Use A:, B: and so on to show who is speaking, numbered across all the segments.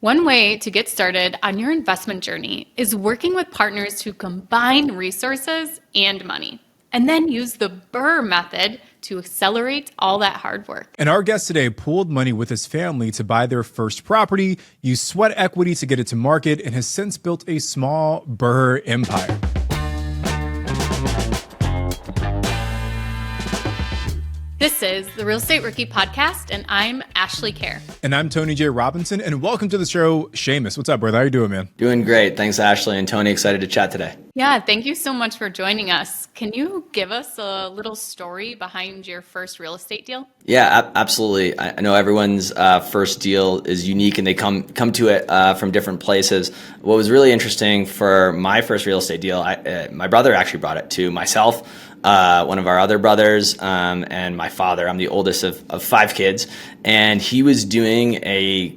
A: One way to get started on your investment journey is working with partners who combine resources and money, and then use the BRRRR method to accelerate all that hard work.
B: And our guest today pooled money with his family to buy their first property, used sweat equity to get it to market, and has since built a small BRRRR empire.
A: This is the Real Estate Rookie Podcast, and I'm Ashley Kerr.
B: And I'm Tony J. Robinson, and welcome to the show, Seamus. What's up, brother? How you doing, man?
C: Doing great. Thanks, Ashley and Tony. Excited to chat today.
A: Yeah, thank you so much for joining us. Can you give us a little story behind your first real estate deal?
C: Yeah, absolutely. I know everyone's first deal is unique and they come to it from different places. What was really interesting for my first real estate deal, my brother actually brought it to myself, one of our other brothers, and my father. I'm the oldest of 5 kids, and he was doing a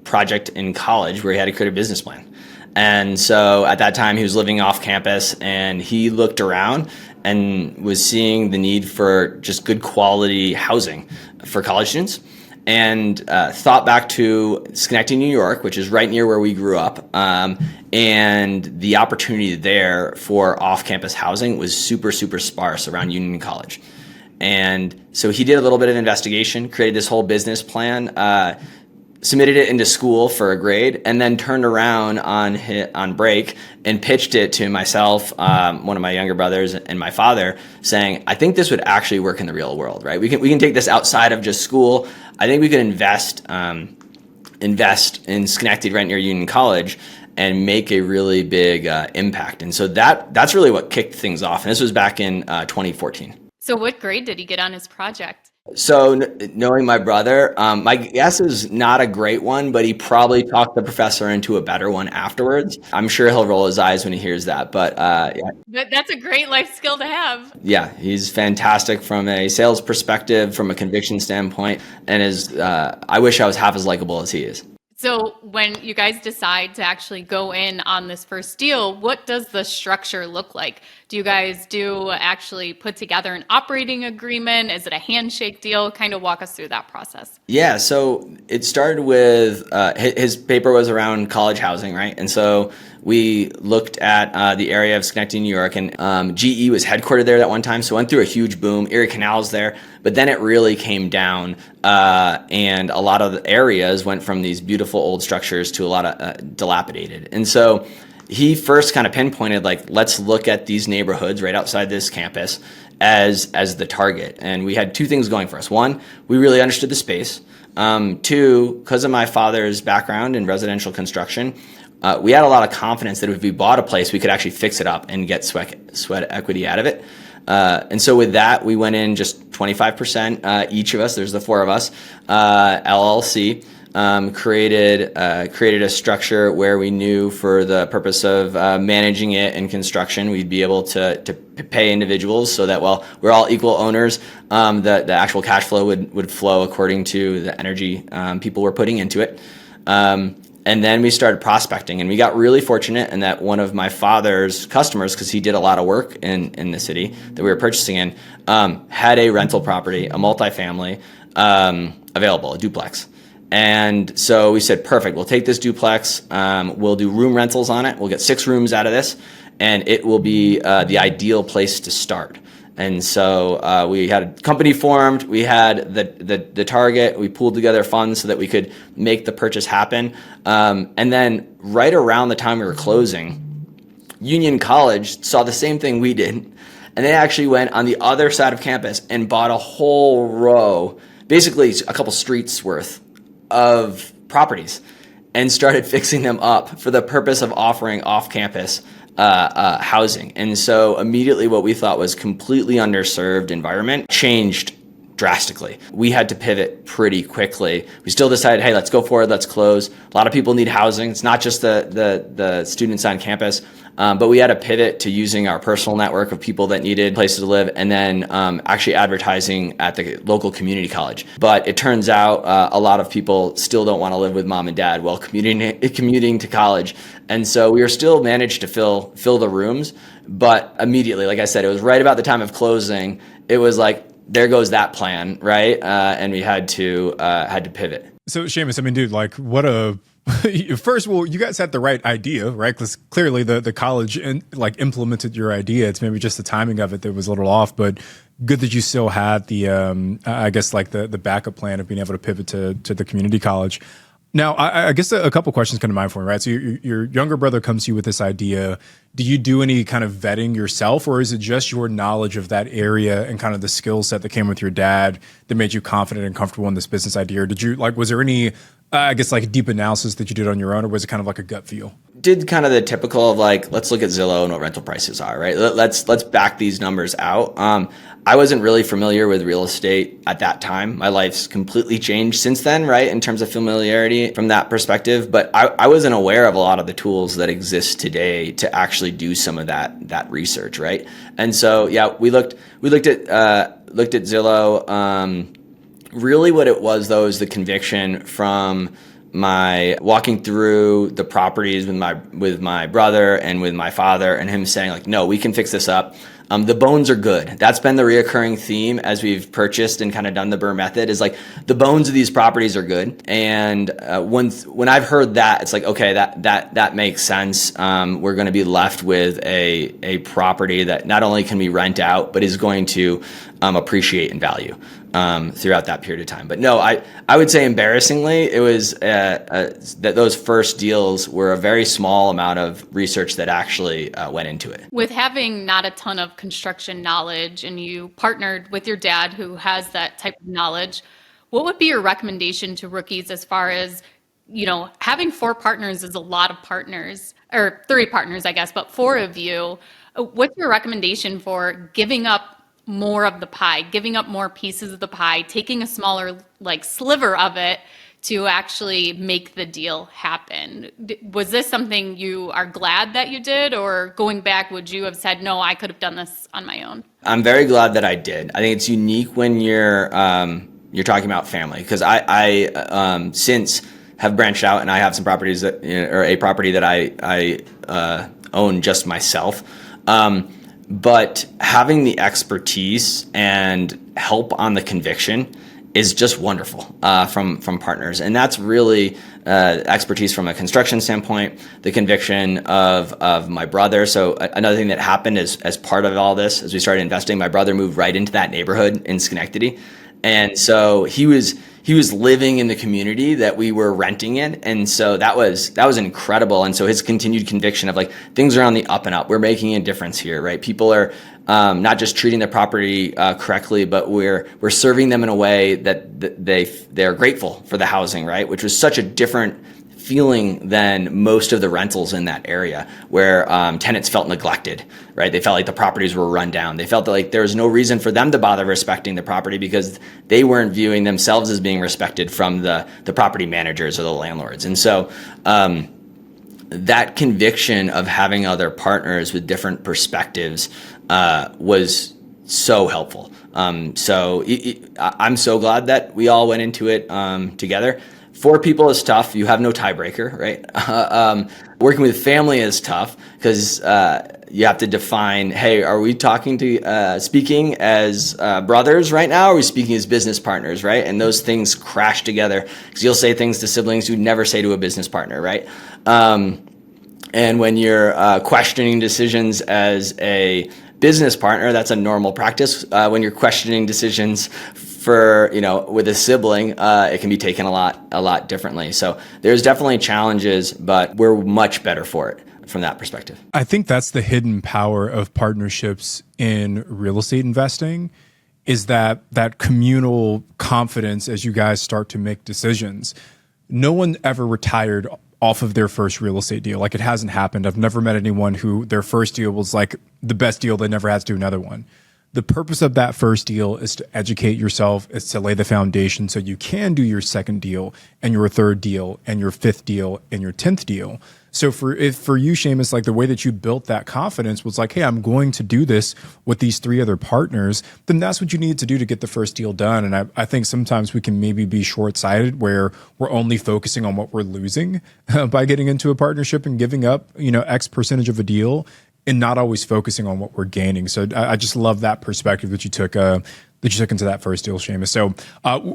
C: project in college where he had to create a business plan. And so at that time he was living off campus, and he looked around and was seeing the need for just good quality housing for college students, and thought back to Schenectady, New York, which is right near where we grew up. And the opportunity there for off-campus housing was super, super sparse around Union College. And so he did a little bit of investigation, created this whole business plan, submitted it into school for a grade, and then turned around on break and pitched it to myself, one of my younger brothers, and my father, saying, I think this would actually work in the real world, right? We can take this outside of just school. I think we could invest in Schenectady right near Union College and make a really big impact. And so that's really what kicked things off. And this was back in 2014.
A: So what grade did he get on his project?
C: So knowing my brother, my guess is not a great one, but he probably talked the professor into a better one afterwards. I'm sure he'll roll his eyes when he hears that, but yeah.
A: But that's a great life skill to have.
C: Yeah, he's fantastic from a sales perspective, from a conviction standpoint, and I wish I was half as likable as he is.
A: So when you guys decide to actually go in on this first deal, what does the structure look like? Do you guys actually put together an operating agreement? Is it a handshake deal? Kind of walk us through that process.
C: Yeah, so it started with his paper was around college housing, right? And so we looked at the area of Schenectady, New York, and GE was headquartered there at one time, so went through a huge boom. Erie Canal's there, but then it really came down, and a lot of the areas went from these beautiful old structures to a lot of dilapidated. And so he first kind of pinpointed, like, let's look at these neighborhoods right outside this campus as the target. And we had 2 things going for us. One, we really understood the space. 2, because of my father's background in residential construction, we had a lot of confidence that if we bought a place, we could actually fix it up and get sweat equity out of it. And so with that, we went in just 25% each of us. There's the 4 of us, LLC. Created a structure where we knew for the purpose of managing it in construction, we'd be able to pay individuals so that while we're all equal owners, the actual cash flow would flow according to the energy people were putting into it. And then we started prospecting, and we got really fortunate in that one of my father's customers, because he did a lot of work in the city that we were purchasing in, had a rental property, a multifamily, available, a duplex. And so we said, perfect, we'll take this duplex, we'll do room rentals on it, we'll get 6 rooms out of this, and it will be the ideal place to start. And so we had a company formed, we had the target, we pooled together funds so that we could make the purchase happen. And then right around the time we were closing, Union College saw the same thing we did, and they actually went on the other side of campus and bought a whole row, basically a couple streets worth of properties, and started fixing them up for the purpose of offering off-campus housing. And so immediately what we thought was completely underserved environment changed drastically. We had to pivot pretty quickly. We still decided, hey, let's go for it, let's close. A lot of people need housing. It's not just the students on campus, but we had to pivot to using our personal network of people that needed places to live, and then actually advertising at the local community college. But it turns out a lot of people still don't want to live with mom and dad while commuting to college. And so we were still managed to fill the rooms, but immediately, like I said, it was right about the time of closing. It was like, there goes that plan, right? And we had to pivot.
B: So Seamus, I mean, dude, like what a First of all, you guys had the right idea, right? Because clearly the college implemented your idea. It's maybe just the timing of it that was a little off, but good that you still had the the backup plan of being able to pivot to the community college. Now, I guess a couple questions come to mind for me, right? So your younger brother comes to you with this idea. Do you do any kind of vetting yourself, or is it just your knowledge of that area and kind of the skill set that came with your dad that made you confident and comfortable in this business idea? Or did you was there any, deep analysis that you did on your own, or was it kind of like a gut feel?
C: Did kind of the typical of let's look at Zillow and what rental prices are, right? Let's back these numbers out. I wasn't really familiar with real estate at that time. My life's completely changed since then, right? In terms of familiarity from that perspective, but I wasn't aware of a lot of the tools that exist today to actually do some of that research, right? And so we looked at Zillow. Really, what it was though is the conviction from my walking through the properties with my brother and with my father, and him saying no, we can fix this up. The bones are good. That's been the reoccurring theme as we've purchased and kind of done the BRRRR method is the bones of these properties are good. And when I've heard that, it's okay, that makes sense. We're going to be left with a property that not only can we rent out, but is going to appreciate in value throughout that period of time. But no, I would say embarrassingly, it was that those first deals were a very small amount of research that actually went into it.
A: With having not a ton of construction knowledge and you partnered with your dad who has that type of knowledge, what would be your recommendation to rookies as far as, having 4 partners is a lot of partners, or 3 partners, I guess, but 4 of you. What's your recommendation for giving up more of the pie, giving up more pieces of the pie, taking a smaller sliver of it to actually make the deal happen? Was this something you are glad that you did, or going back, would you have said, no, I could have done this on my own?
C: I'm very glad that I did. I think it's unique when you're talking about family, because I since have branched out and I have some properties that, or a property that I own just myself. But having the expertise and help on the conviction is just wonderful from partners. And that's really expertise from a construction standpoint, the conviction of my brother. So another thing that happened as part of all this, as we started investing, my brother moved right into that neighborhood in Schenectady. And so he was living in the community that we were renting in. And so that was incredible. And so his continued conviction of things are on the up and up. We're making a difference here, right? People are not just treating the property correctly, but we're serving them in a way that they're grateful for the housing, right? Which was such a different feeling than most of the rentals in that area, where tenants felt neglected, right? They felt like the properties were run down. They felt that there was no reason for them to bother respecting the property because they weren't viewing themselves as being respected from the property managers or the landlords. And so that conviction of having other partners with different perspectives was so helpful. I'm so glad that we all went into it together. 4 people is tough. You have no tiebreaker, right? Working with family is tough because you have to define, hey, are we speaking as brothers right now? Or are we speaking as business partners, right? And those things crash together because you'll say things to siblings you'd never say to a business partner, right? And when you're questioning decisions as a business partner, that's a normal practice. When you're questioning decisions with a sibling, it can be taken a lot differently. So there's definitely challenges, but we're much better for it from that perspective.
B: I think that's the hidden power of partnerships in real estate investing, is that communal confidence as you guys start to make decisions. No one ever retired off of their first real estate deal. It hasn't happened. I've never met anyone who their first deal was the best deal, they never had to do another one. The purpose of that first deal is to educate yourself, is to lay the foundation so you can do your second deal and your third deal and your 5th deal and your 10th deal. So for you, Seamus, the way that you built that confidence was hey, I'm going to do this with these 3 other partners, then that's what you need to do to get the first deal done. And I think sometimes we can maybe be short-sighted where we're only focusing on what we're losing by getting into a partnership and giving up, X percentage of a deal, and not always focusing on what we're gaining. So I just love that perspective that you took. that you took into that first deal, Seamus. So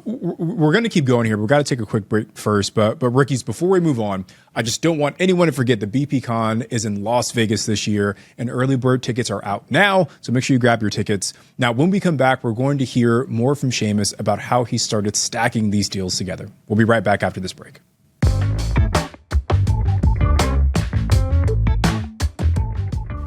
B: we're going to keep going here. We've got to take a quick break first. But rookies, before we move on, I just don't want anyone to forget that BPCon is in Las Vegas this year, and early bird tickets are out now. So make sure you grab your tickets. Now, when we come back, we're going to hear more from Seamus about how he started stacking these deals together. We'll be right back after this break.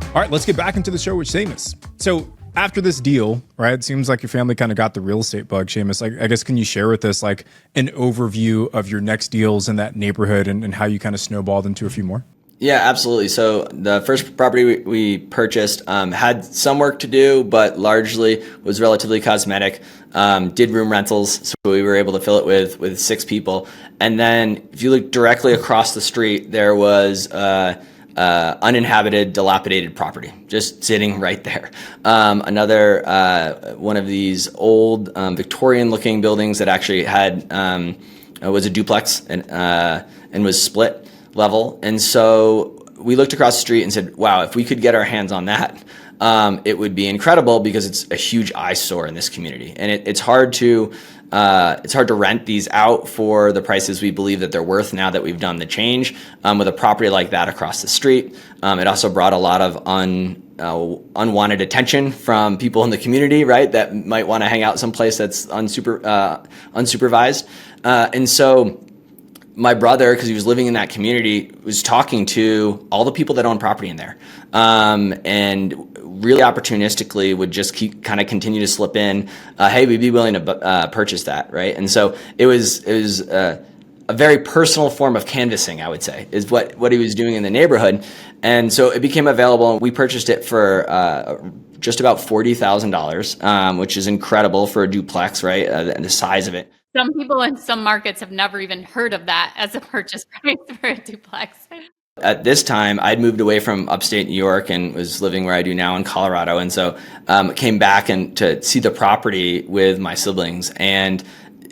B: All right, let's get back into the show with Seamus. So after this deal, right, it seems like your family kind of got the real estate bug, Seamus. Like, I guess, can you share with us like an overview of your next deals in that neighborhood and how you kind of snowballed into a few more?
C: Yeah, absolutely. So the first property we purchased had some work to do, but largely was relatively cosmetic. Did room rentals, so we were able to fill it with 6 people. And then if you look directly across the street, there was uninhabited, dilapidated property just sitting right there. Another one of these old Victorian-looking buildings that actually had was a duplex and was split level. And so we looked across the street and said, "Wow, if we could get our hands on that, it would be incredible," because it's a huge eyesore in this community, and it's hard to rent these out for the prices we believe that they're worth now that we've done the change. With a property like that across the street, it also brought a lot of unwanted attention from people in the community, right, that might want to hang out someplace that's unsupervised. And so my brother, because he was living in that community, was talking to all the people that own property in there, and really opportunistically would just continue to slip in, hey, we'd be willing to purchase that, right? And so it was a very personal form of canvassing, I would say, is what he was doing in the neighborhood. And so it became available. We purchased it for just about $40,000, which is incredible for a duplex, right? And the size of it.
A: Some people in some markets have never even heard of that as a purchase price for a duplex.
C: At this time, I'd moved away from upstate New York and was living where I do now in Colorado. And so came back and to see the property with my siblings. And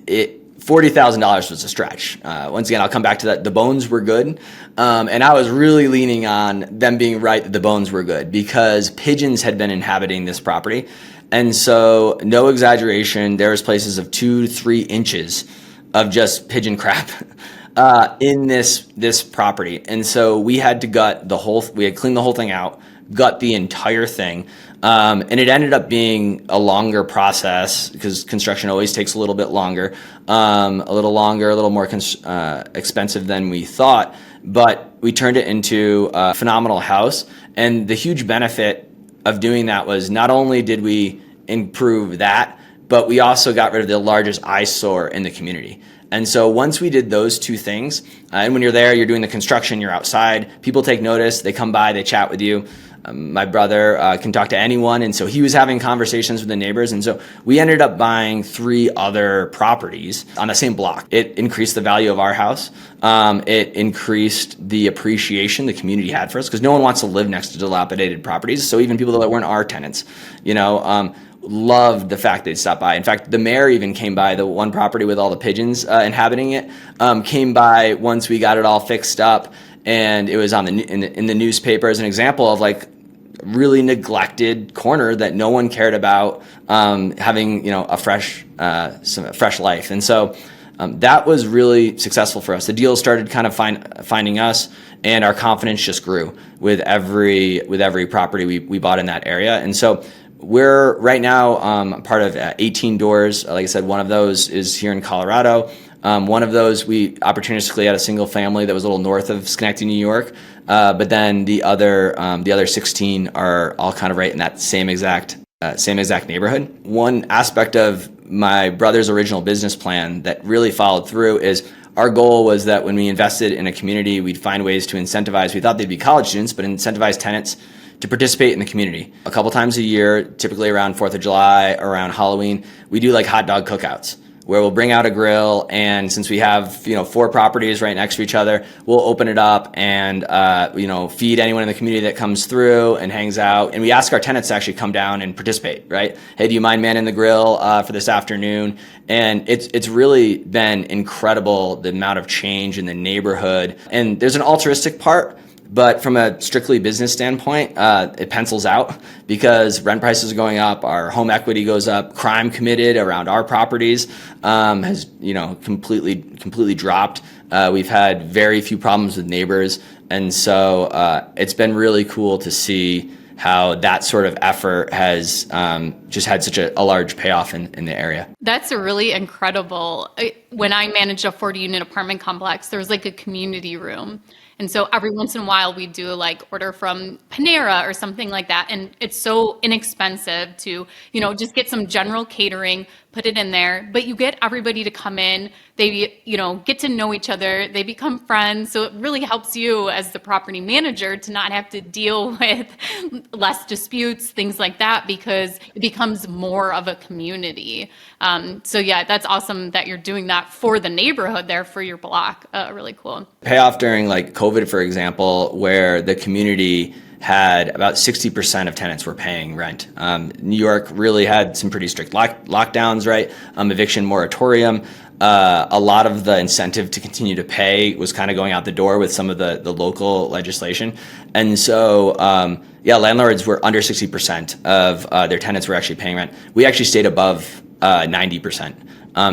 C: $40,000 was a stretch. Once again, I'll come back to that. The bones were good. And I was really leaning on them being right that the bones were good because pigeons had been inhabiting this property. And so, no exaggeration, there was places of 2 to 3 inches of just pigeon crap in this property. And so we had to we had cleaned the whole thing out, gut the entire thing. And it ended up being a longer process because construction always takes a little bit longer, a little more expensive than we thought. But we turned it into a phenomenal house. And the huge benefit of doing that was not only did we improve that, but we also got rid of the largest eyesore in the community. And so once we did those 2 things, and when you're there, you're doing the construction, you're outside, people take notice, they come by, they chat with you. My brother can talk to anyone, and so he was having conversations with the neighbors, and so we ended up buying 3 other properties on the same block. It increased the value of our house. It increased the appreciation the community had for us, because no one wants to live next to dilapidated properties, so even people that weren't our tenants, loved the fact they'd stop by. In fact, the mayor even came by, the one property with all the pigeons inhabiting it, came by once we got it all fixed up, and it was on in the newspaper as an example of like really neglected corner that no one cared about having a fresh life. And so that was really successful for us. The deal started kind of finding us, and our confidence just grew with every property we bought in that area. And so we're right now part of 18 doors. Like I said, one of those is here in Colorado. One of those we opportunistically had a single family that was a little north of Schenectady, New York. But then the other 16 are all kind of right in that same exact neighborhood. One aspect of my brother's original business plan that really followed through is our goal was that when we invested in a community, we'd find ways to incentivize. We thought they'd be college students, but incentivize tenants to participate in the community. A couple times a year, typically around 4th of July, around Halloween, we do like hot dog cookouts, where we'll bring out a grill, and since we have 4 properties right next to each other, we'll open it up and feed anyone in the community that comes through and hangs out. And we ask our tenants to actually come down and participate, right? Hey, do you mind manning the grill for this afternoon? And it's really been incredible the amount of change in the neighborhood. And there's an altruistic part But from a strictly business standpoint, it pencils out because rent prices are going up, our home equity goes up, crime committed around our properties has completely dropped. We've had very few problems with neighbors, and so it's been really cool to see how that sort of effort has just had such a large payoff in the area.
A: That's really incredible. When I managed a 40-unit apartment complex, there was like a community room. And so every once in a while we do like order from Panera or something like that. And it's so inexpensive to, just get some general catering, put it in there, but you get everybody to come in, they, get to know each other, they become friends. So it really helps you as the property manager to not have to deal with less disputes, things like that, because it becomes more of a community. So yeah, that's awesome that you're doing that for the neighborhood there for your block. Really cool.
C: Payoff during like COVID, for example, where the community had about 60% of tenants were paying rent. New York really had some pretty strict lockdowns, right? Eviction moratorium. A lot of the incentive to continue to pay was kind of going out the door with some of the local legislation. And so, landlords were under 60% of their tenants were actually paying rent. We actually stayed above 90%.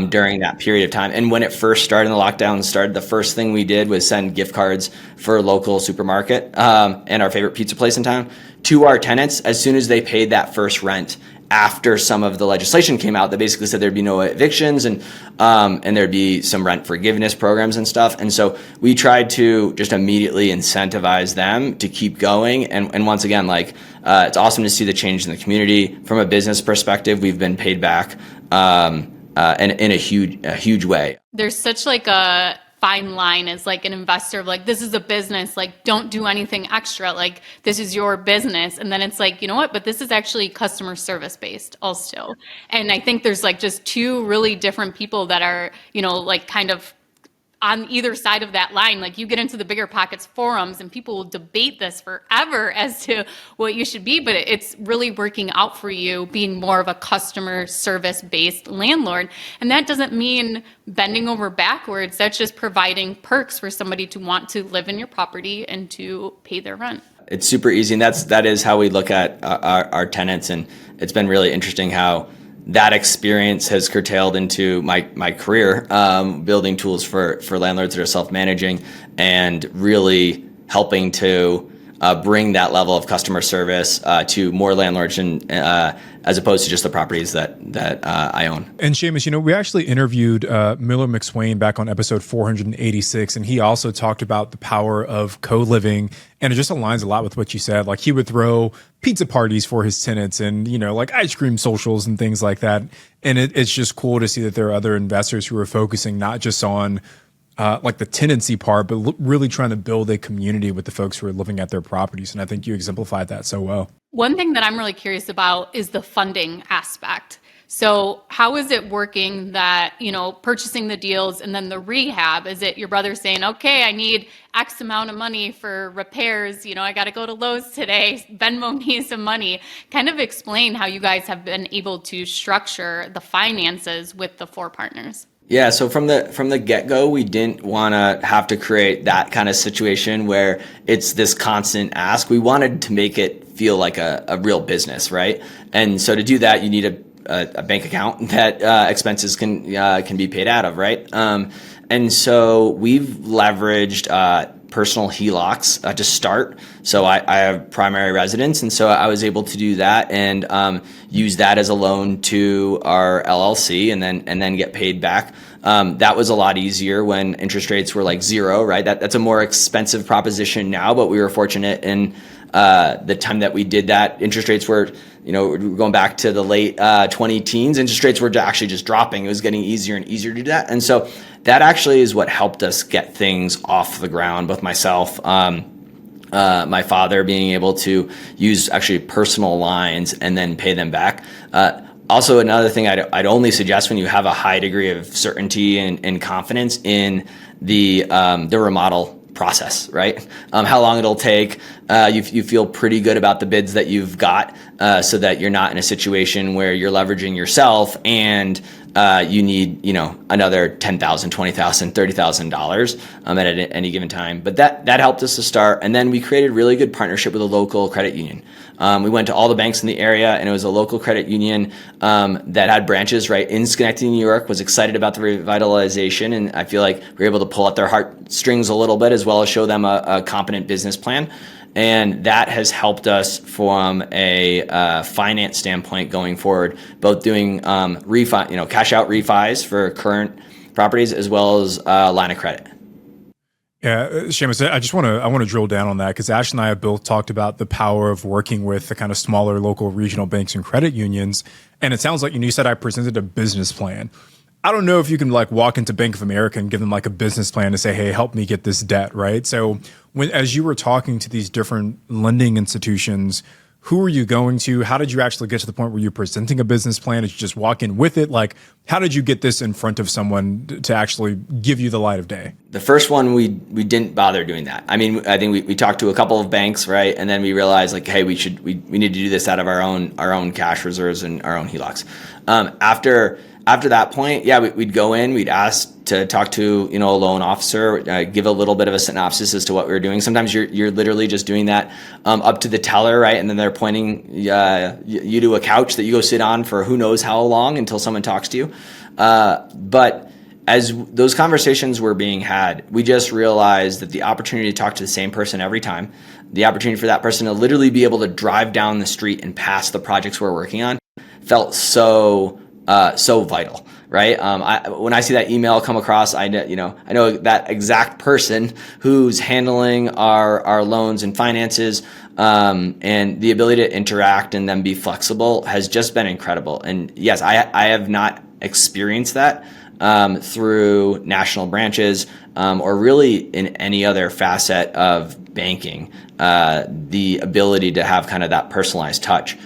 C: During that period of time. And when it first started, and the lockdown started, the first thing we did was send gift cards for a local supermarket and our favorite pizza place in town to our tenants as soon as they paid that first rent, after some of the legislation came out that basically said there'd be no evictions and there'd be some rent forgiveness programs and stuff. And so we tried to just immediately incentivize them to keep going. And once again, it's awesome to see the change in the community. From a business perspective, we've been paid back and in a huge way.
A: There's such like a fine line as like an investor of like, this is a business, like don't do anything extra, like this is your business. And then it's like, you know what, but this is actually customer service based also. And I think there's like just two really different people that are, like kind of on either side of that line. Like you get into the BiggerPockets forums and people will debate this forever as to what you should be, but it's really working out for you being more of a customer service based landlord. And that doesn't mean bending over backwards. That's just providing perks for somebody to want to live in your property and to pay their rent.
C: It's super easy. And that is how we look at our tenants. And it's been really interesting how that experience has curtailed into my career, building tools for landlords that are self-managing and really helping to bring that level of customer service to more landlords and as opposed to just the properties that I own.
B: And Seamus, we actually interviewed Miller McSwain back on episode 486, and he also talked about the power of co-living, and it just aligns a lot with what you said. Like he would throw pizza parties for his tenants and, like ice cream socials and things like that. And it's just cool to see that there are other investors who are focusing not just on like the tenancy part, but really trying to build a community with the folks who are living at their properties. And I think you exemplified that so well.
A: One thing that I'm really curious about is the funding aspect. So how is it working that, purchasing the deals and then the rehab? Is it your brother saying, okay, I need X amount of money for repairs. I got to go to Lowe's today. Venmo me some money. Kind of explain how you guys have been able to structure the finances with the four partners.
C: Yeah, so from the get-go, we didn't want to have to create that kind of situation where it's this constant ask. We wanted to make it feel like a real business, right? And so to do that, you need a bank account that expenses can be paid out of, right? And so we've leveraged personal HELOCs to start. So I have primary residence, and so I was able to do that and use that as a loan to our LLC, and then get paid back. That was a lot easier when interest rates were like zero, right? That's a more expensive proposition now, but we were fortunate in the time that we did that. Interest rates were, going back to the late 20 teens, interest rates were actually just dropping. It was getting easier and easier to do that. And so that actually is what helped us get things off the ground, both myself, my father being able to use actually personal lines and then pay them back. Also, another thing I'd only suggest when you have a high degree of certainty and confidence in the remodel process, right? How long it'll take. You feel pretty good about the bids that you've got, so that you're not in a situation where you're leveraging yourself and you need, another $10,000, $20,000, $30,000 at any given time. But that helped us to start. And then we created a really good partnership with a local credit union. We went to all the banks in the area, and it was a local credit union that had branches right in Schenectady, New York, was excited about the revitalization. And I feel like we were able to pull at their heartstrings a little bit, as well as show them a competent business plan. And that has helped us from a finance standpoint going forward, both doing cash out refis for current properties, as well as line of credit.
B: Yeah, Seamus, I want to drill down on that, because Ash and I have both talked about the power of working with the kind of smaller local regional banks and credit unions. And it sounds like you said I presented a business plan. I don't know if you can walk into Bank of America and give them a business plan to say, hey, help me get this debt, right? So as you were talking to these different lending institutions, who were you going to? How did you actually get to the point where you're presenting a business plan? Did you just walk in with it? How did you get this in front of someone to actually give you the light of day?
C: The first one, we didn't bother doing that. I mean, I think we talked to a couple of banks, right? And then we realized hey, we need to do this out of our own cash reserves and our own HELOCs. After that point, we'd go in, we'd ask to talk to, a loan officer, give a little bit of a synopsis as to what we were doing. Sometimes you're literally just doing that up to the teller, right? And then they're pointing you to a couch that you go sit on for who knows how long until someone talks to you. But as those conversations were being had, we just realized that the opportunity to talk to the same person every time, the opportunity for that person to literally be able to drive down the street and pass the projects we're working on felt so vital, right? When I see that email come across, I know that exact person who's handling our loans and finances, and the ability to interact and then be flexible has just been incredible. And yes, I have not experienced that through national branches or really in any other facet of banking. The ability to have kind of that personalized touch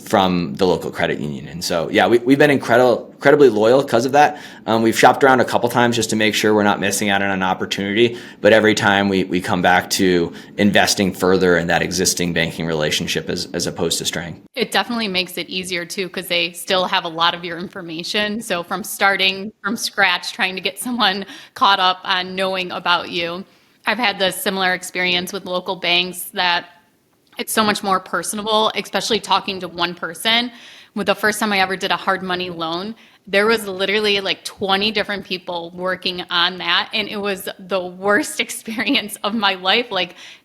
C: from the local credit union. And so, we've been incredibly loyal because of that. We've shopped around a couple times just to make sure we're not missing out on an opportunity. But every time we come back to investing further in that existing banking relationship as opposed to straying.
A: It definitely makes it easier too, because they still have a lot of your information. So from starting from scratch, trying to get someone caught up on knowing about you. I've had the similar experience with local banks that it's so much more personable, especially talking to one person. With the first time I ever did a hard money loan, there was literally 20 different people working on that. And it was the worst experience of my life,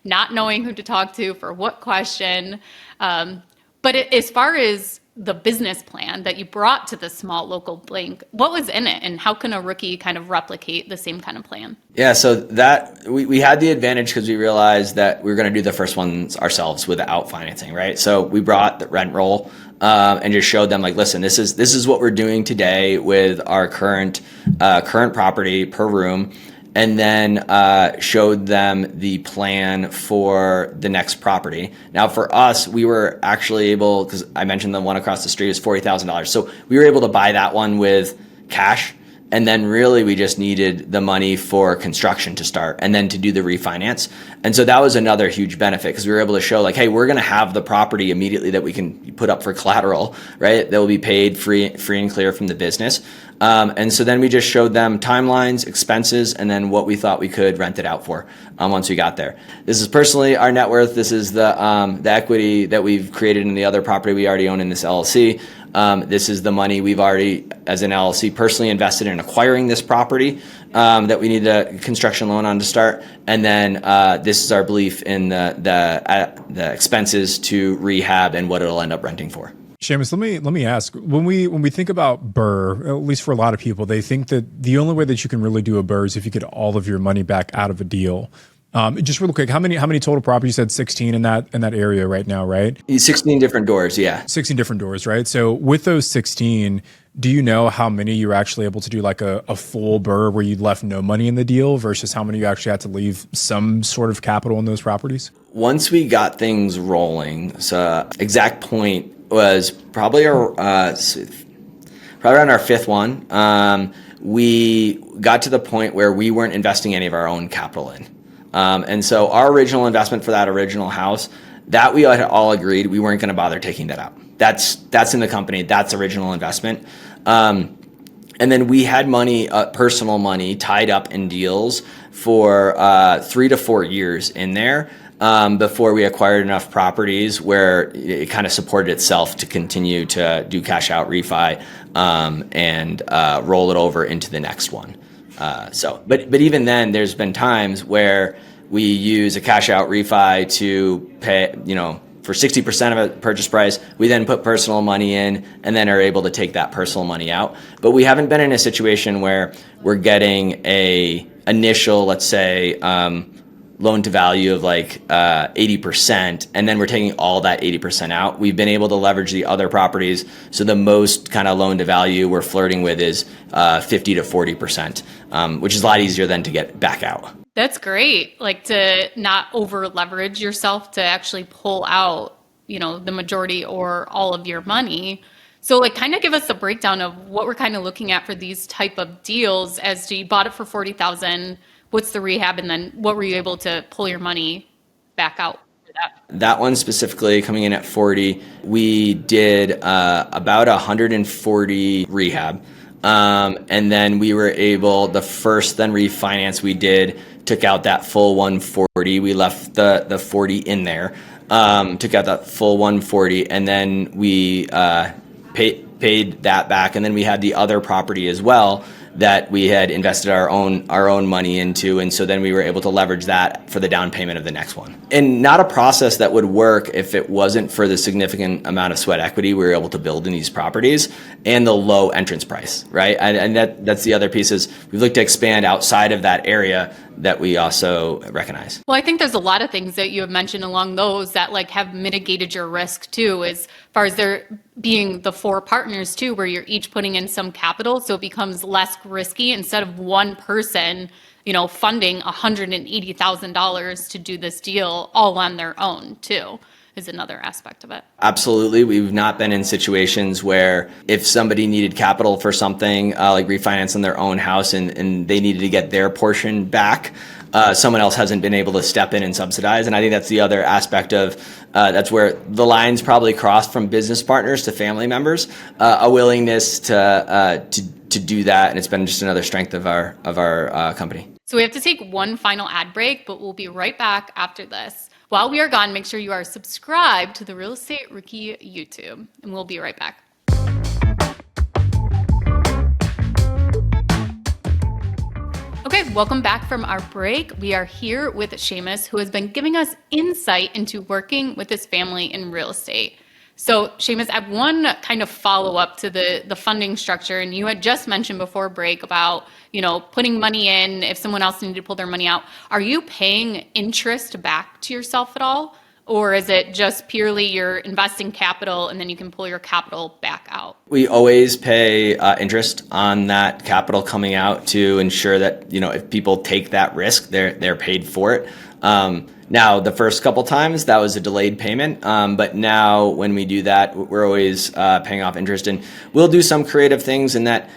A: not knowing who to talk to for what question. But as far as the business plan that you brought to the small local bank, what was in it, and how can a rookie kind of replicate the same kind of plan?
C: Yeah, so that we had the advantage because we realized that we were going to do the first ones ourselves without financing, right? So we brought the rent roll and just showed them listen, this is what we're doing today with our current property per room. And then showed them the plan for the next property. Now, for us, we were actually able, because I mentioned the one across the street is $40,000. So we were able to buy that one with cash. And then really we just needed the money for construction to start and then to do the refinance. And so that was another huge benefit, because we were able to show hey, we're going to have the property immediately that we can put up for collateral, right? That will be paid free and clear from the business. And so then we just showed them timelines, expenses, and then what we thought we could rent it out for once we got there. This is personally our net worth. This is the equity that we've created in the other property we already own in this LLC. This is the money we've already, as an LLC, personally invested in acquiring this property that we need a construction loan on to start. And then this is our belief in the expenses to rehab and what it'll end up renting for.
B: Seamus, let me ask, when we think about BRRRR, at least for a lot of people, they think that the only way that you can really do a BRRRR is if you get all of your money back out of a deal. Just real quick, how many total properties? You said 16 in that area right now, right?
C: 16 different doors, yeah.
B: 16 different doors, right? So with those 16, do you know how many you were actually able to do a full BRRRR where you left no money in the deal versus how many you actually had to leave some sort of capital in those properties?
C: Once we got things rolling, so exact point was probably around our fifth one. We got to the point where we weren't investing any of our own capital in. And so our original investment for that original house, that we had all agreed we weren't going to bother taking that out. That's in the company. That's original investment. And then we had money, personal money, tied up in deals for 3 to 4 years in there before we acquired enough properties where it kind of supported itself to continue to do cash out refi and roll it over into the next one. But even then, there's been times where we use a cash out refi to pay, for 60% of a purchase price, we then put personal money in and then are able to take that personal money out. But we haven't been in a situation where we're getting a initial, let's say, loan to value of like 80%, and then we're taking all that 80% out. We've been able to leverage the other properties. So the most kind of loan to value we're flirting with is 50 to 40%, which is a lot easier than to get back out.
A: That's great. Like to not over leverage yourself to actually pull out, the majority or all of your money. So like kind of give us a breakdown of what we're kind of looking at for these type of deals as to you bought it for $40,000. What's the rehab? And then what were you able to pull your money back out for that?
C: That one specifically coming in at 40, we did about 140 rehab. And then we were able, the first then refinance we did, took out that full 140. We left the 40 in there, took out that full 140, and then we paid that back. And then we had the other property as well that we had invested our own money into, and so then we were able to leverage that for the down payment of the next one. And not a process that would work if it wasn't for the significant amount of sweat equity we were able to build in these properties and the low entrance price, right? And that's the other piece is we've looked to expand outside of that area that we also recognize.
A: Well, I think there's a lot of things that you have mentioned along those that like have mitigated your risk too, as far as there being the 4 partners too, where you're each putting in some capital. So it becomes less risky instead of one person, funding $180,000 to do this deal all on their own too, is another aspect of it.
C: Absolutely. We've not been in situations where if somebody needed capital for something like refinance on their own house and they needed to get their portion back, someone else hasn't been able to step in and subsidize. And I think that's the other aspect of that's where the lines probably crossed from business partners to family members, a willingness to do that. And it's been just another strength of our company.
A: So we have to take one final ad break, but we'll be right back after this. While we are gone, make sure you are subscribed to the Real Estate Rookie YouTube, and we'll be right back. Okay, welcome back from our break. We are here with Seamus, who has been giving us insight into working with his family in real estate. So Seamus, I have one kind of follow-up to the funding structure, and you had just mentioned before break about, putting money in if someone else needed to pull their money out. Are you paying interest back to yourself at all? Or is it just purely you're investing capital and then you can pull your capital back out?
C: We always pay interest on that capital coming out to ensure that, if people take that risk, they're paid for it. Now, the first couple times, that was a delayed payment. But now when we do that, we're always paying off interest. And we'll do some creative things in that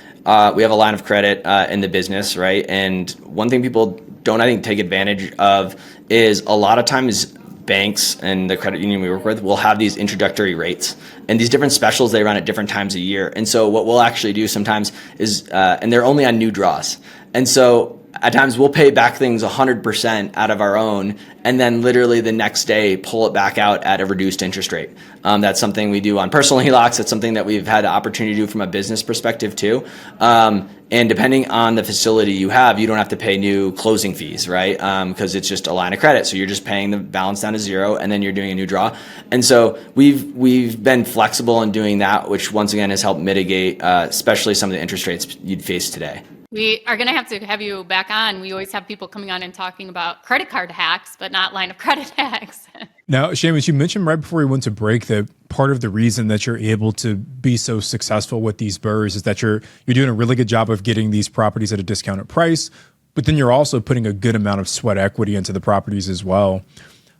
C: we have a line of credit in the business, right? And one thing people don't, I think, take advantage of is a lot of times banks and the credit union we work with will have these introductory rates and these different specials they run at different times a year. And so what we'll actually do sometimes is, and they're only on new draws. And so at times we'll pay back things 100% out of our own and then literally the next day pull it back out at a reduced interest rate. That's something we do on personal HELOCs. It's something that we've had the opportunity to do from a business perspective too. And depending on the facility you have, you don't have to pay new closing fees, right? Because it's just a line of credit. So you're just paying the balance down to zero and then you're doing a new draw. And so we've been flexible in doing that, which once again has helped mitigate, especially some of the interest rates you'd face today.
A: We are going to have you back on. We always have people coming on and talking about credit card hacks, but not line of credit hacks.
B: Now, Seamus, you mentioned right before we went to break that part of the reason that you're able to be so successful with these BRRRRs is that you're doing a really good job of getting these properties at a discounted price, but then you're also putting a good amount of sweat equity into the properties as well.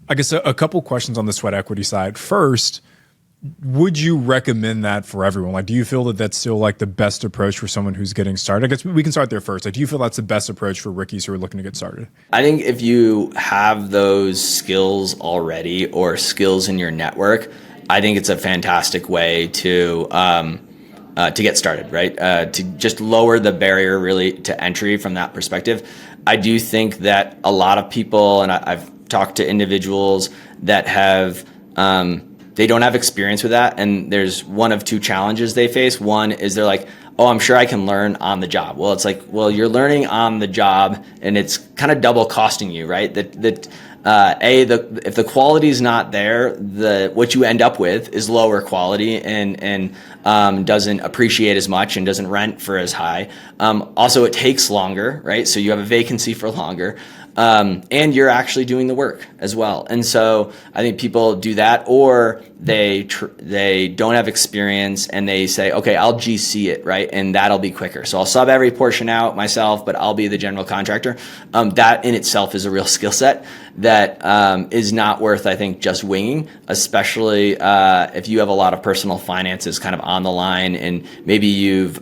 B: I guess a couple questions on the sweat equity side. First, would you recommend that for everyone? Like, do you feel that that's still like the best approach for someone who's getting started? I guess we can start there first. Like, do you feel that's the best approach for rookies who are looking to get started?
C: I think if you have those skills already or skills in your network, I think it's a fantastic way to to get started, right? To just lower the barrier really to entry from that perspective. I do think that a lot of people, and I've talked to individuals that have, they don't have experience with that. And there's one of two challenges they face. One is they're like, oh, I'm sure I can learn on the job. Well, it's like, well, you're learning on the job and it's kind of double costing you, right? If the quality is not there, what you end up with is lower quality and doesn't appreciate as much and doesn't rent for as high. Also, it takes longer, right? So you have a vacancy for longer. And you're actually doing the work as well. And so I think people do that, or they don't have experience and they say, okay, I'll GC it, right? And that'll be quicker. So I'll sub every portion out myself, but I'll be the general contractor. That in itself is a real skill set that is not worth, I think, just winging, especially if you have a lot of personal finances kind of on the line and maybe you've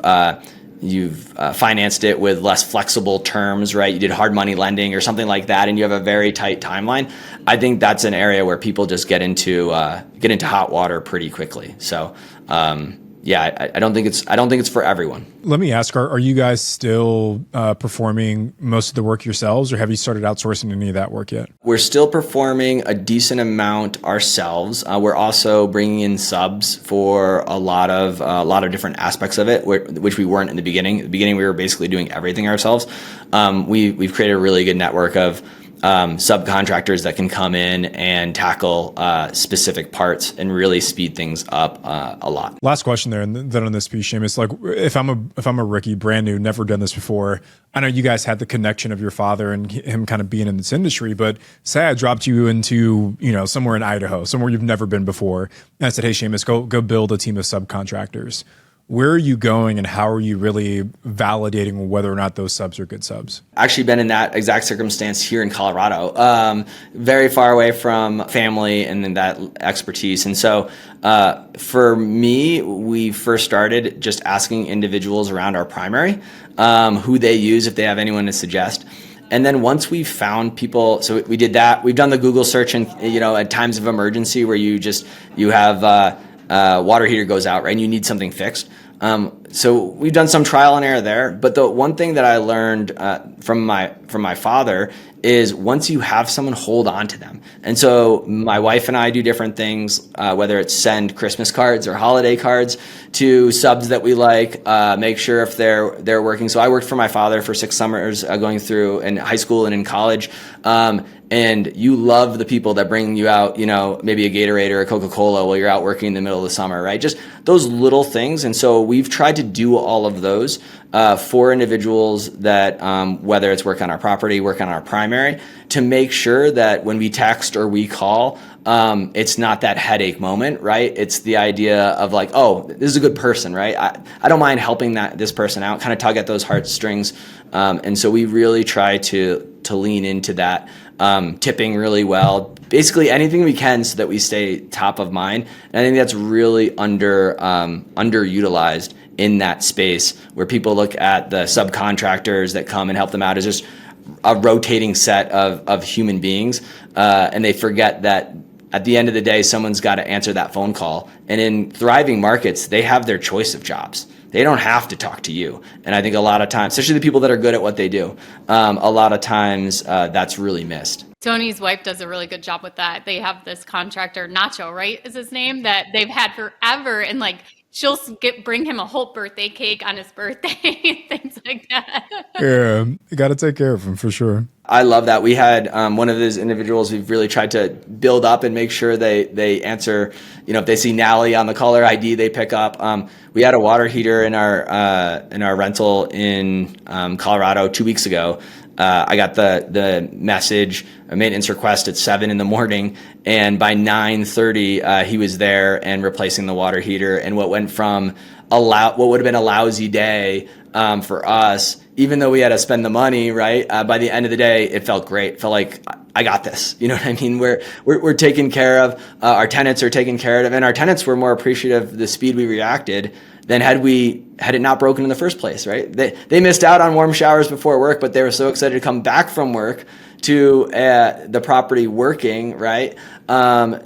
C: financed it with less flexible terms, right? You did hard money lending or something like that, and you have a very tight timeline. I think that's an area where people just get into hot water pretty quickly. So, I don't think it's for everyone.
B: Let me ask: Are you guys still performing most of the work yourselves, or have you started outsourcing any of that work yet?
C: We're still performing a decent amount ourselves. We're also bringing in subs for a lot of different aspects of it, which we weren't in the beginning. In the beginning, we were basically doing everything ourselves. We've created a really good network of subcontractors that can come in and tackle specific parts and really speed things up a lot.
B: Last question there, and then on this piece, Seamus, like if I'm a rookie, brand new, never done this before, I know you guys had the connection of your father and him kind of being in this industry, but say I dropped you into, somewhere in Idaho, somewhere you've never been before, and I said, hey, Seamus, go build a team of subcontractors. Where are you going and how are you really validating whether or not those subs are good subs?
C: Actually been in that exact circumstance here in Colorado, very far away from family and then that expertise. And so for me, we first started just asking individuals around our primary who they use, if they have anyone to suggest. And then once we found people, so we did that. We've done the Google search and, at times of emergency where you have water heater goes out, right? And you need something fixed. So we've done some trial and error there. But the one thing that I learned from my father is once you have someone, hold on to them. And so my wife and I do different things, whether it's send Christmas cards or holiday cards to subs that we like, make sure if they're working. So I worked for my father for 6 summers going through in high school and in college. And you love the people that bring you out, maybe a Gatorade or a Coca-Cola while you're out working in the middle of the summer, right? Just those little things. And so we've tried to do all of those for individuals that, whether it's work on our property, work on our primary, to make sure that when we text or we call, it's not that headache moment, right? It's the idea of like, oh, this is a good person, right? I don't mind helping this person out, kind of tug at those heartstrings. And so we really try to lean into that. Tipping really well, basically anything we can so that we stay top of mind. And I think that's really underutilized in that space where people look at the subcontractors that come and help them out as just a rotating set of human beings. And they forget that at the end of the day, someone's got to answer that phone call. And in thriving markets, they have their choice of jobs. They don't have to talk to you. And I think a lot of times, especially the people that are good at what they do, a lot of times that's really missed.
A: Tony's wife does a really good job with that. They have this contractor, Nacho, right, is his name, that they've had forever. And she'll bring him a whole birthday cake on his birthday, things like that.
B: Yeah, you got to take care of him for sure.
C: I love that. We had one of those individuals we've really tried to build up and make sure they answer, if they see Nally on the caller ID, they pick up. We had a water heater in our rental in Colorado 2 weeks ago. I got the message, a maintenance request at 7 a.m, and by 9:30 he was there and replacing the water heater. And what went from what would have been a lousy day for us, even though we had to spend the money, right? By the end of the day, it felt great. It felt like I got this. You know what I mean? We're taken care of. Our tenants are taken care of, and our tenants were more appreciative of the speed we reacted than had it not broken in the first place, right? They missed out on warm showers before work, but they were so excited to come back from work to the property working, right? They're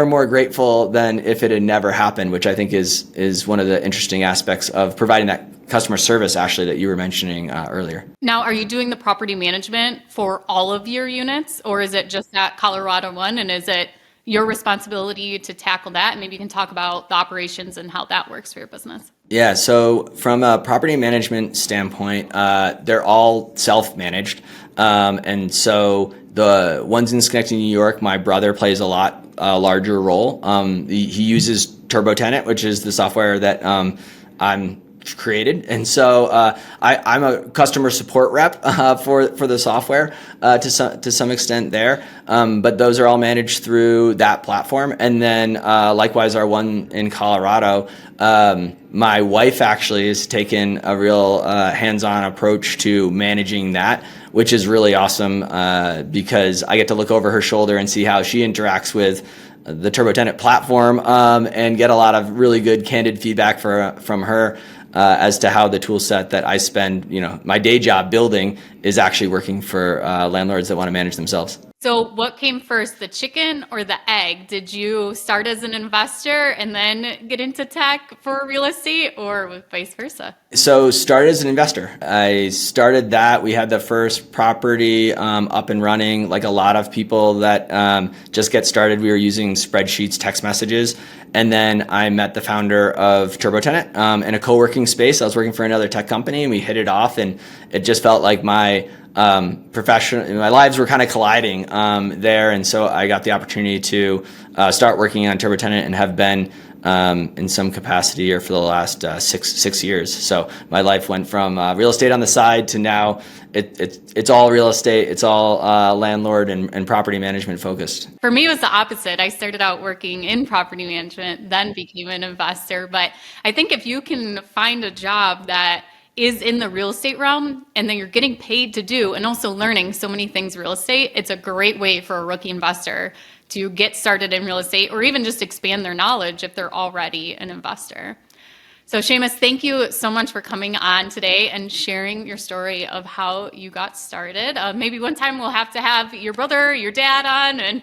C: more grateful than if it had never happened, which I think is one of the interesting aspects of providing that customer service, Ashley, that you were mentioning earlier.
A: Now, are you doing the property management for all of your units, or is it just that Colorado one? And is it your responsibility to tackle that? And maybe you can talk about the operations and how that works for your business.
C: Yeah, so from a property management standpoint, they're all self-managed. And so the ones in Schenectady, New York, my brother plays a larger role. He uses TurboTenant, which is the software that I'm created, and so I'm a customer support rep for the software to some extent there. But those are all managed through that platform, and then likewise our one in Colorado. My wife actually has taken a real hands-on approach to managing that, which is really awesome because I get to look over her shoulder and see how she interacts with the TurboTenant platform and get a lot of really good, candid feedback from her as to how the tool set that I spend, my day job building is actually working for landlords that want to manage themselves.
A: So what came first, the chicken or the egg? Did you start as an investor and then get into tech for real estate, or vice versa?
C: So started as an investor. I started that. We had the first property up and running. Like a lot of people that just get started, we were using spreadsheets, text messages. And then I met the founder of TurboTenant in a co-working space. I was working for another tech company and we hit it off, and it just felt like my lives were kind of colliding there. And so I got the opportunity to start working on TurboTenant and have been in some capacity here for the last six years. So my life went from real estate on the side to now it's all real estate. It's all landlord and property management focused.
A: For me, it was the opposite. I started out working in property management, then became an investor. But I think if you can find a job that is in the real estate realm and then you're getting paid to do and also learning so many things real estate, it's a great way for a rookie investor to get started in real estate or even just expand their knowledge if they're already an investor. So Seamus, thank you so much for coming on today and sharing your story of how you got started. Maybe one time we'll have to have your brother, your dad on and,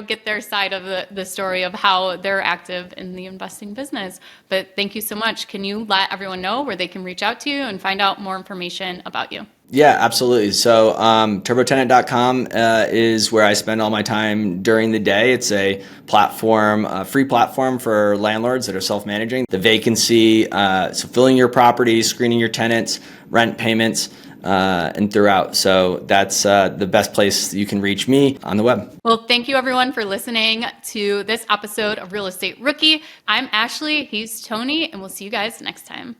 A: get their side of the story of how they're active in the investing business. But thank you so much. Can you let everyone know where they can reach out to you and find out more information about you?
C: Yeah, absolutely. So turbotenant.com is where I spend all my time during the day. It's a platform, a free platform for landlords that are self-managing. The vacancy, so filling your property, screening your tenants, rent payments, and throughout. So that's the best place you can reach me on the web.
A: Well, thank you everyone for listening to this episode of Real Estate Rookie. I'm Ashley, he's Tony, and we'll see you guys next time.